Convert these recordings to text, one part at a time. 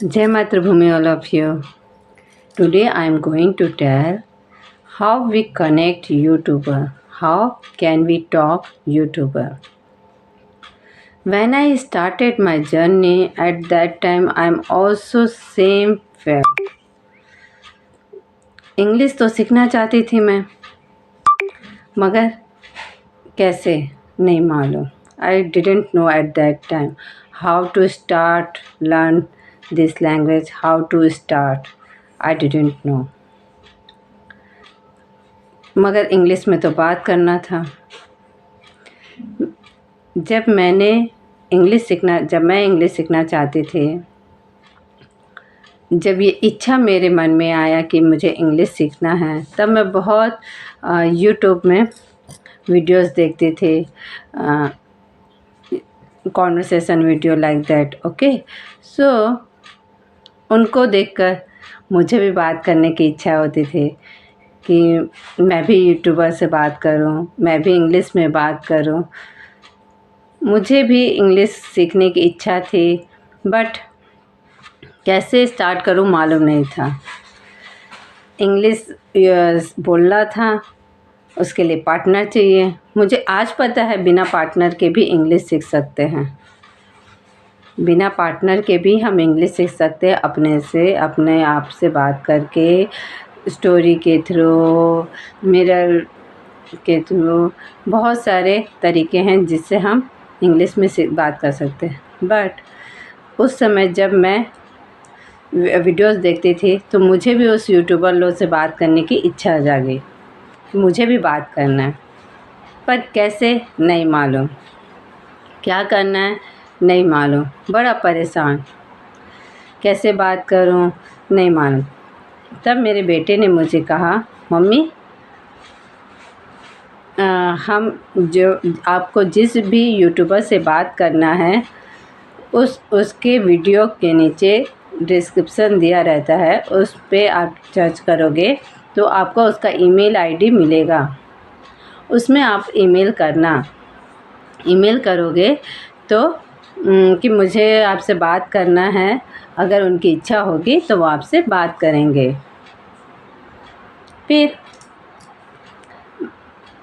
Jai Matrabhumi, all of you. Today I am going to tell how we connect YouTuber. How can we talk YouTuber? When I started my journey at that time, I am also same felt. English तो सीखना चाहती थी मैं, मगर कैसे नहीं मालूम. I didn't know at that time how to start learn this language, how to start. I didn't know. मगर इंग्लिश में तो बात करना था. जब मैं इंग्लिश सीखना चाहती थी, जब ये इच्छा मेरे मन में आया कि मुझे इंग्लिश सीखना है, तब मैं बहुत यूट्यूब में वीडियोस देखती थी, conversation video like that. Okay, so उनको देखकर मुझे भी बात करने की इच्छा होती थी कि मैं भी यूट्यूबर से बात करूं, मैं भी इंग्लिश में बात करूं. मुझे भी इंग्लिश सीखने की इच्छा थी, बट कैसे स्टार्ट करूं मालूम नहीं था. इंग्लिश बोलना था, उसके लिए पार्टनर चाहिए. मुझे आज पता है बिना पार्टनर के भी इंग्लिश सीख सकते हैं. बिना पार्टनर के भी हम इंग्लिश सीख सकते हैं, अपने आप से बात करके, स्टोरी के थ्रू, मिरर के थ्रू. बहुत सारे तरीके हैं जिससे हम इंग्लिश में बात कर सकते हैं. बट उस समय जब मैं वीडियोस देखती थी तो मुझे भी उस यूट्यूबर लोग से बात करने की इच्छा जागी कि मुझे भी बात करना है, पर कैसे नहीं मालूम, क्या करना है नहीं मालूम. बड़ा परेशान, कैसे बात करूं नहीं मालूम. तब मेरे बेटे ने मुझे कहा, मम्मी हम जो आपको जिस भी यूट्यूबर से बात करना है, उसके वीडियो के नीचे डिस्क्रिप्शन दिया रहता है, उस पे आप सर्च करोगे तो आपको उसका ईमेल आईडी मिलेगा. उसमें आप ईमेल करोगे तो कि मुझे आपसे बात करना है. अगर उनकी इच्छा होगी तो वो आपसे बात करेंगे. फिर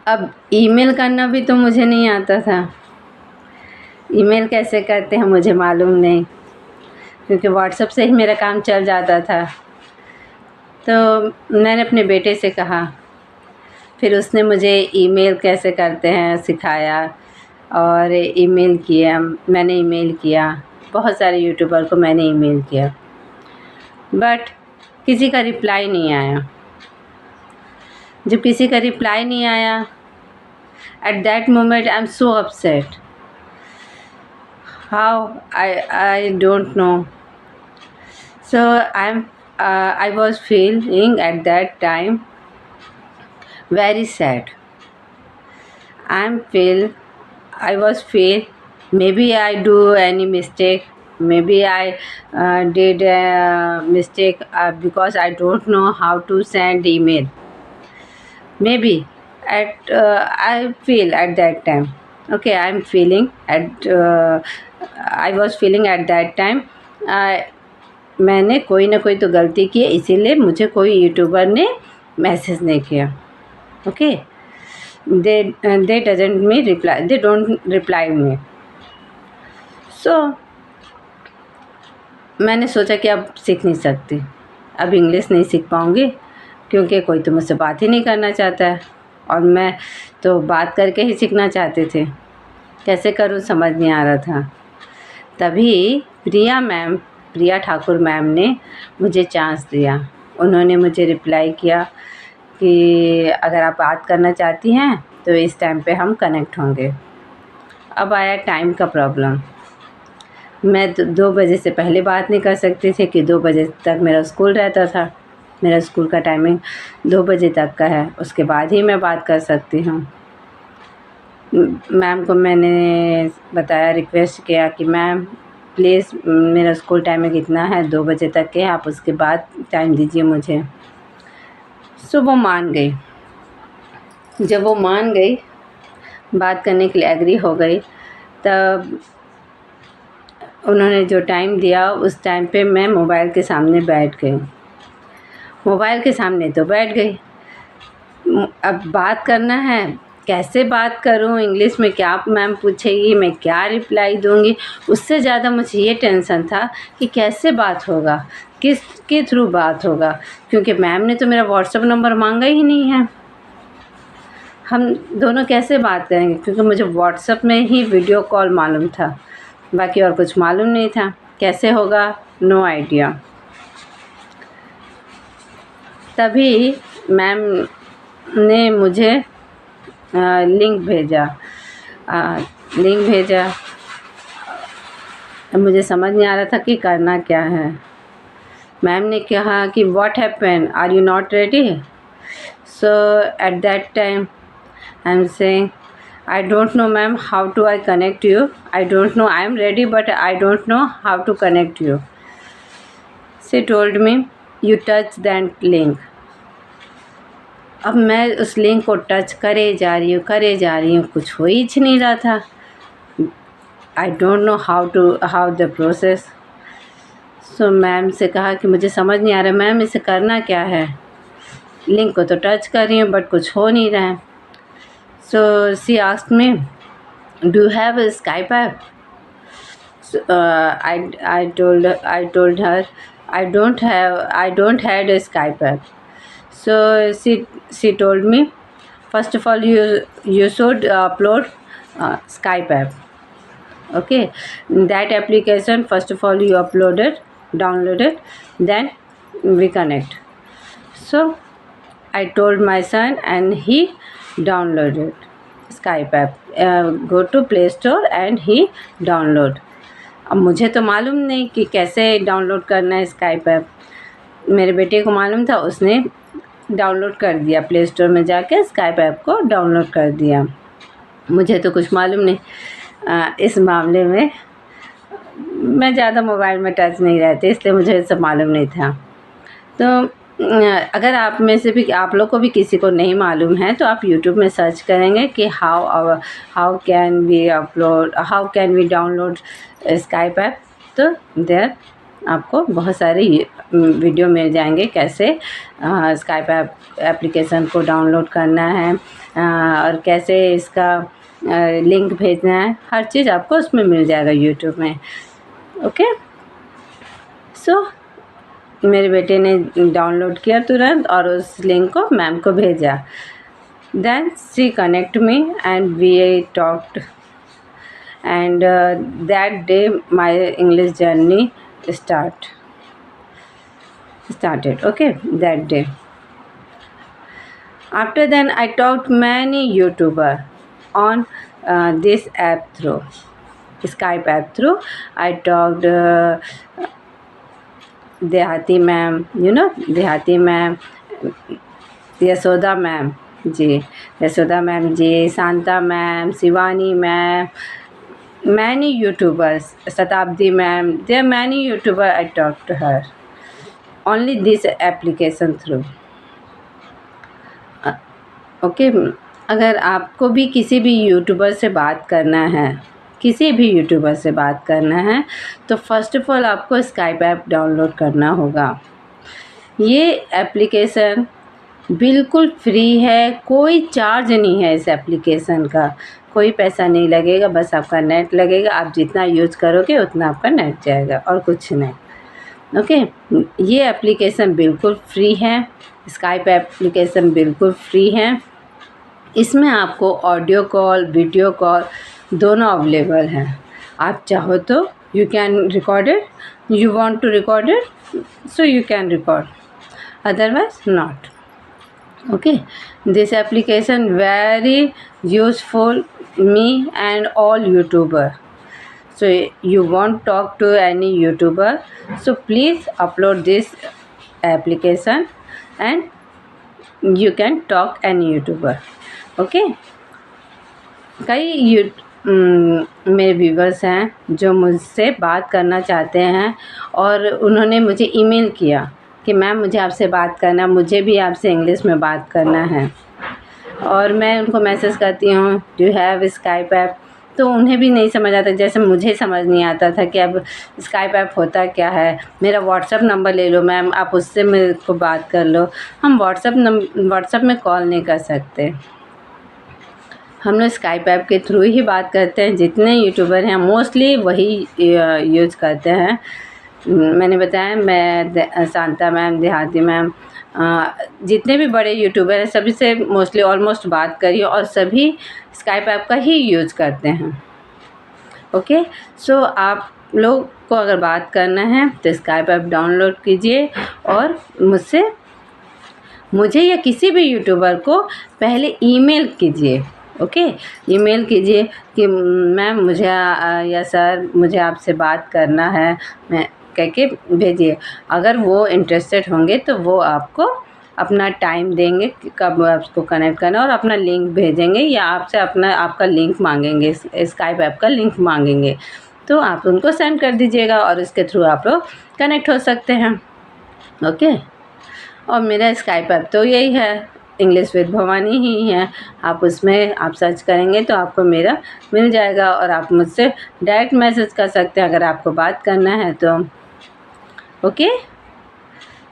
अब ईमेल करना भी तो मुझे नहीं आता था. ईमेल कैसे करते हैं मुझे मालूम नहीं, क्योंकि व्हाट्सएप से ही मेरा काम चल जाता था. तो मैंने अपने बेटे से कहा, फिर उसने मुझे ईमेल कैसे करते हैं सिखाया और मैंने ईमेल किया. बहुत सारे यूट्यूबर को मैंने ईमेल किया, बट किसी का रिप्लाई नहीं आया. जब किसी का रिप्लाई नहीं आया, at that moment I'm so upset. How I don't know. So I was feeling at that time very sad. I was feel maybe I do any mistake. Maybe I did a mistake because I don't know how to send email. Maybe I feel at that time. Okay, I was feeling at that time. मैंने कोई ना कोई तो गलती की है, इसीलिए मुझे कोई यूट्यूबर ने मैसेज नहीं किया. Okay, they don't reply me. सो मैंने सोचा कि अब सीख नहीं सकती, अब इंग्लिश नहीं सीख पाऊँगी, क्योंकि कोई तो मुझसे बात ही नहीं करना चाहता है और मैं तो बात करके ही सीखना चाहते थे. कैसे करूँ समझ नहीं आ रहा था. तभी प्रिया ठाकुर मैम ने मुझे चांस दिया. उन्होंने मुझे रिप्लाई किया कि अगर आप बात करना चाहती हैं तो इस टाइम पे हम कनेक्ट होंगे. अब आया टाइम का प्रॉब्लम. मैं 2 बजे से पहले बात नहीं कर सकती थी कि 2 बजे तक मेरा स्कूल रहता था. मेरा स्कूल का टाइमिंग 2 बजे तक का है, उसके बाद ही मैं बात कर सकती हूँ. मैम को मैंने बताया, रिक्वेस्ट किया कि मैम प्लीज़ मेरा स्कूल टाइमिंग इतना है, 2 बजे तक के, आप उसके बाद टाइम दीजिए मुझे. सो वो मान गई. जब वो मान गई, बात करने के लिए एग्री हो गई, तब उन्होंने जो टाइम दिया उस टाइम पे मैं मोबाइल के सामने बैठ गई। मोबाइल के सामने तो बैठ गई, अब बात करना है, कैसे बात करूं, इंग्लिश में क्या मैम पूछेगी, मैं क्या रिप्लाई दूंगी, उससे ज़्यादा मुझे ये टेंशन था कि कैसे बात होगा, किसके थ्रू बात होगा, क्योंकि मैम ने तो मेरा व्हाट्सएप नंबर मांगा ही नहीं है। हम दोनों कैसे बात करेंगे, क्योंकि मुझे व्हाट्सएप में ही वीडियो कॉल मालूम था, बाकी और कुछ मालूम नहीं था। कैसे होगा, नो आइडिया। तभी मैम ने मुझे लिंक भेजा। मुझे समझ नहीं आ रहा था कि करना क्या है। मैम ने कहा कि what happened, are you not ready? So at that time I am saying, I don't know ma'am, how do I connect you? I don't know, I am ready but I don't know how to connect you. She told me, you touch that link. अब मैं उस link को touch करे जा रही हूँ, कुछ हो ही नहीं रहा था। I don't know how the process. So ma'am से कहा कि मुझे समझ नहीं आ रहा मैम, इसे करना क्या है, लिंक को तो टच कर रही हूँ बट कुछ हो नहीं रहा है। So she asked me, do you have a Skype app? So, I told her I don't had a Skype app. So she told me, first of all you should upload Skype app. Okay, that application first of all you download it, then we connect. So I told my son and he downloaded Skype app. Go to Play Store and he download. अब मुझे तो मालूम नहीं कि कैसे download करना है Skype app. मेरे बेटे को मालूम था, उसने डाउनलोड कर दिया, प्ले स्टोर में जाके स्काइप ऐप को डाउनलोड कर दिया। मुझे तो कुछ मालूम नहीं। इस मामले में मैं ज़्यादा मोबाइल में टच नहीं रहती, इसलिए मुझे सब मालूम नहीं था। तो अगर आप में से भी, आप लोग को भी किसी को नहीं मालूम है, तो आप YouTube में सर्च करेंगे कि how can we download Skype app, तो देयर आपको बहुत सारे वीडियो मिल जाएंगे कैसे स्काइप ऐप एप्लीकेशन को डाउनलोड करना है और कैसे इसका लिंक भेजना है, हर चीज़ आपको उसमें मिल जाएगा YouTube में। ओके, सो मेरे बेटे ने डाउनलोड किया तुरंत और उस लिंक को मैम को भेजा। Then she connect me and we talked and that day my English journey started. Okay, that day. After then I talked many YouTuber on this app through Skype app through. I talked Dehati ma'am, Dehati ma'am, Yashoda ma'am ji, Shanta ma'am, Shivani ma'am, many YouTubers, Shatabdi ma'am, there many YouTuber I talk to her only this application through. Okay, अगर आपको भी किसी भी YouTuber से बात करना है, तो फर्स्ट ऑफ ऑल आपको स्काइप ऐप डाउनलोड करना होगा। ये एप्लीकेशन बिल्कुल फ्री है, कोई चार्ज नहीं है इस एप्लीकेशन का, कोई पैसा नहीं लगेगा, बस आपका नेट लगेगा। आप जितना यूज़ करोगे उतना आपका नेट जाएगा और कुछ नहीं। ओके, ये एप्लीकेशन बिल्कुल फ्री है, स्काइप एप्लीकेशन बिल्कुल फ्री है। इसमें आपको ऑडियो कॉल, वीडियो कॉल दोनों अवेलेबल हैं। आप चाहो तो you can record it, you want to record it so you can record, otherwise not. Okay, this application very useful me and all YouTuber. So you want talk to any YouTuber, so please upload this application and you can talk any YouTuber. Okay, कई मेरे viewers हैं जो मुझसे बात करना चाहते हैं और उन्होंने मुझे ईमेल किया कि मैम मुझे आपसे बात करना, मुझे भी आपसे इंग्लिश में बात करना है। और मैं उनको मैसेज करती हूँ, do you have Skype app, तो उन्हें भी नहीं समझ आता, जैसे मुझे समझ नहीं आता था कि अब स्काइप ऐप होता क्या है। मेरा व्हाट्सअप नंबर ले लो मैम, आप उससे मेरे को बात कर लो। हम व्हाट्सअप में कॉल नहीं कर सकते, हम लोग स्काइप ऐप के थ्रू ही बात करते हैं। जितने यूट्यूबर हैं मोस्टली वही यूज़ करते हैं। मैंने बताया, मैं शांता मैम, देहाती मैम, जितने भी बड़े यूट्यूबर हैं सभी से मोस्टली ऑलमोस्ट बात करी और सभी स्काइप ऐप का ही यूज़ करते हैं। ओके, सो आप लोग को अगर बात करना है तो स्काइप ऐप डाउनलोड कीजिए और मुझे या किसी भी यूट्यूबर को पहले ईमेल कीजिए। ओके, ईमेल कीजिए कि मैम मुझे या सर मुझे आपसे बात करना है, मैं कह के भेजिए। अगर वो इंटरेस्टेड होंगे तो वो आपको अपना टाइम देंगे कि कब आपको कनेक्ट करना, और अपना लिंक भेजेंगे या आपसे आपका लिंक मांगेंगे, स्काइप ऐप का लिंक मांगेंगे, तो आप उनको सेंड कर दीजिएगा और इसके थ्रू आप लोग कनेक्ट हो सकते हैं। ओके, और मेरा स्काइप ऐप तो यही है, इंग्लिश विद भवानी ही है। आप उसमें आप सर्च करेंगे तो आपको मेरा मिल जाएगा और आप मुझसे डायरेक्ट मैसेज कर सकते हैं अगर आपको बात करना है तो। ओके,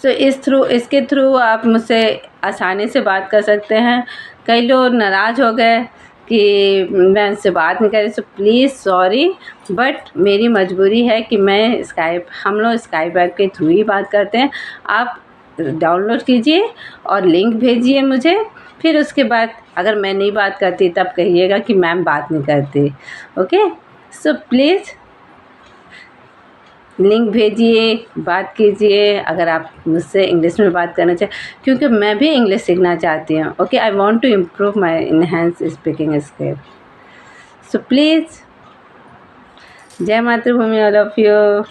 सो इसके थ्रू आप मुझसे आसानी से बात कर सकते हैं। कई लोग नाराज़ हो गए कि मैं उनसे बात नहीं करी, सो प्लीज़ सॉरी, बट मेरी मजबूरी है कि हम लोग स्काइप ऐप के थ्रू ही बात करते हैं। आप डाउनलोड कीजिए और लिंक भेजिए मुझे, फिर उसके बाद अगर मैं नहीं बात करती तब कहिएगा कि मैम बात नहीं करती। ओके, सो प्लीज़ लिंक भेजिए, बात कीजिए अगर आप मुझसे इंग्लिश में बात करना चाहें, क्योंकि मैं भी इंग्लिश सीखना चाहती हूँ। Okay, I want to improve my enhance speaking skill, so please. जय मातृभूमि, ऑल ऑफ यू।